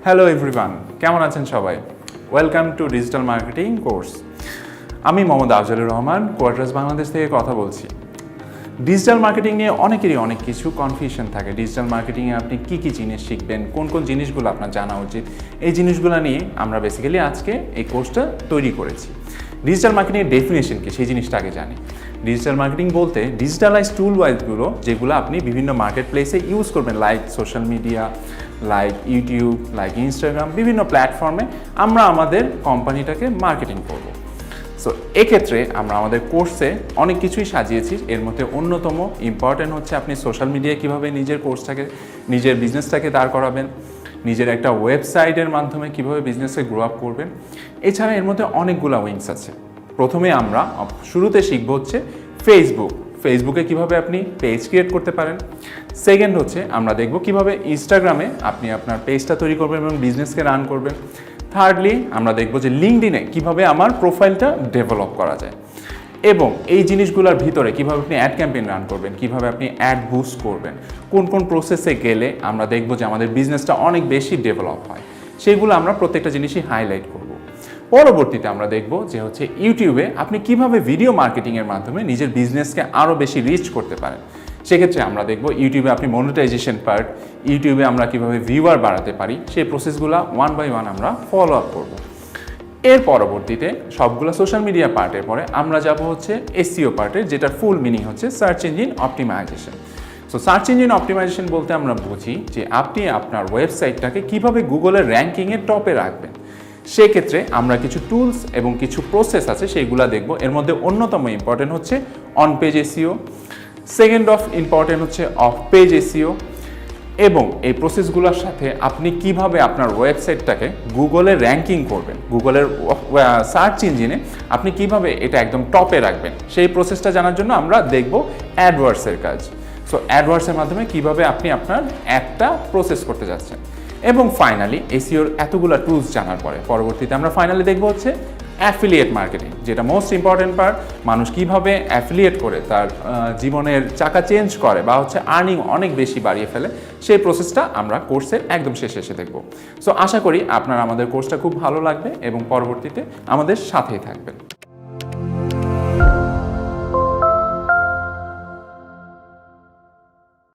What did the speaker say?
Hello everyone, কেমন আছেন সবাই? Welcome to digital marketing course. আমি মোহাম্মদ আফজালুর রহমান, কোয়ার্টার্স বাংলাদেশ থেকে কথা বলছি। ডিজিটাল মার্কেটিং নিয়ে অনেকেরই অনেক কিছু কনফিউশন থাকে। ডিজিটাল মার্কেটিংয়ে আপনি কী কী জিনিস শিখবেন, কোন কোন জিনিসগুলো আপনার জানা উচিত, এই জিনিসগুলো নিয়ে আমরা বেসিক্যালি আজকে এই কোর্সটা তৈরি করেছি। ডিজিটাল মার্কেটিংয়ের ডেফিনেশন কি সেই জিনিসটা আগে জানি। ডিজিটাল মার্কেটিং বলতে ডিজিটালাইজ টুল ওয়াইজগুলো যেগুলো আপনি বিভিন্ন মার্কেট প্লেসে ইউজ করবেন, like social media, like YouTube, like Instagram, বিভিন্ন প্ল্যাটফর্মে আমরা আমাদের কোম্পানিটাকে মার্কেটিং করব। সো এক্ষেত্রে আমরা আমাদের কোর্সে অনেক কিছুই সাজিয়েছি। এর মধ্যে অন্যতম ইম্পর্টেন্ট হচ্ছে আপনি সোশ্যাল মিডিয়ায় কীভাবে নিজের কোর্সটাকে, নিজের বিজনেসটাকে দাঁড় করাবেন, নিজের একটা ওয়েবসাইটের মাধ্যমে কীভাবে বিজনেসে গ্রো আপ করবেন। এছাড়া এর মধ্যে অনেকগুলো উইংস আছে। প্রথমে আমরা শুরুতে শিখব হচ্ছে ফেসবুকে কীভাবে আপনি পেজ ক্রিয়েট করতে পারেন। সেকেন্ড হচ্ছে আমরা দেখব কীভাবে ইনস্টাগ্রামে আপনি আপনার পেজটা তৈরি করবেন এবং বিজনেসকে রান করবেন। থার্ডলি আমরা দেখব যে লিঙ্কডইনে কীভাবে আমার প্রোফাইলটা ডেভেলপ করা যায়, এবং এই জিনিসগুলোর ভিতরে কীভাবে আপনি অ্যাড ক্যাম্পেইন রান করবেন, কীভাবে আপনি অ্যাড বুস্ট করবেন, কোন কোন প্রসেসে গেলে আমরা দেখব যে আমাদের বিজনেসটা অনেক বেশি ডেভেলপ হয়, সেগুলো আমরা প্রত্যেকটা জিনিসই হাইলাইট করব। পরবর্তীতে আমরা দেখব যে হচ্ছে ইউটিউবে আপনি কিভাবে ভিডিও মার্কেটিংয়ের মাধ্যমে নিজের বিজনেসকে আরও বেশি রিচ করতে পারেন। সেক্ষেত্রে আমরা দেখব ইউটিউবে আপনি মনিটাইজেশন পার্ট, ইউটিউবে আমরা কিভাবে ভিউয়ার বাড়াতে পারি, সেই প্রসেসগুলো ওয়ান বাই ওয়ান আমরা ফলো আপ করব। এর পরবর্তীতে সবগুলো সোশ্যাল মিডিয়া পার্টের পরে আমরা যাব হচ্ছে এসইও পার্টে, যেটার ফুল মিনিং হচ্ছে search engine optimization. So search engine optimization বলতে আমরা বুঝি যে আপনি আপনার ওয়েবসাইটটাকে কিভাবে গুগলের র্যাঙ্কিংয়ের টপে রাখবেন। সেক্ষেত্রে আমরা কিছু টুলস এবং কিছু প্রসেস আছে সেইগুলো দেখব। এর মধ্যে অন্যতম ইম্পর্টেন্ট হচ্ছে on page SEO, second of important হচ্ছে অফ পেজ এসইও, এবং এই প্রসেসগুলোর সাথে আপনি কিভাবে আপনার ওয়েবসাইটটাকে গুগলে র্যাঙ্কিং করবেন, গুগলের সার্চ ইঞ্জিনে আপনি কিভাবে এটা একদম টপে রাখবেন, সেই প্রসেসটা জানার জন্য আমরা দেখব অ্যাডওয়ার্ডসের কাজ। সো অ্যাডওয়ার্ডসের মাধ্যমে কিভাবে আপনি আপনার অ্যাডটা প্রসেস করতে যাচ্ছেন। এবং ফাইনালি এসইওর এতগুলো টুলস জানার পরে পরবর্তীতে আমরা ফাইনালি দেখব হচ্ছে অ্যাফিলিয়েট মার্কেটিং, যেটা মোস্ট ইম্পর্টেন্ট পার্ট। মানুষ কিভাবে অ্যাফিলিয়েট করে তার জীবনের চাকা চেঞ্জ করে বা হচ্ছে আর্নিং অনেক বেশি বাড়িয়ে ফেলে, সেই প্রসেসটা আমরা কোর্সের একদম শেষে এসে দেখব। সো আশা করি আপনার আমাদের কোর্সটা খুব ভালো লাগবে এবং পরবর্তীতে আমাদের সাথেই থাকবেন।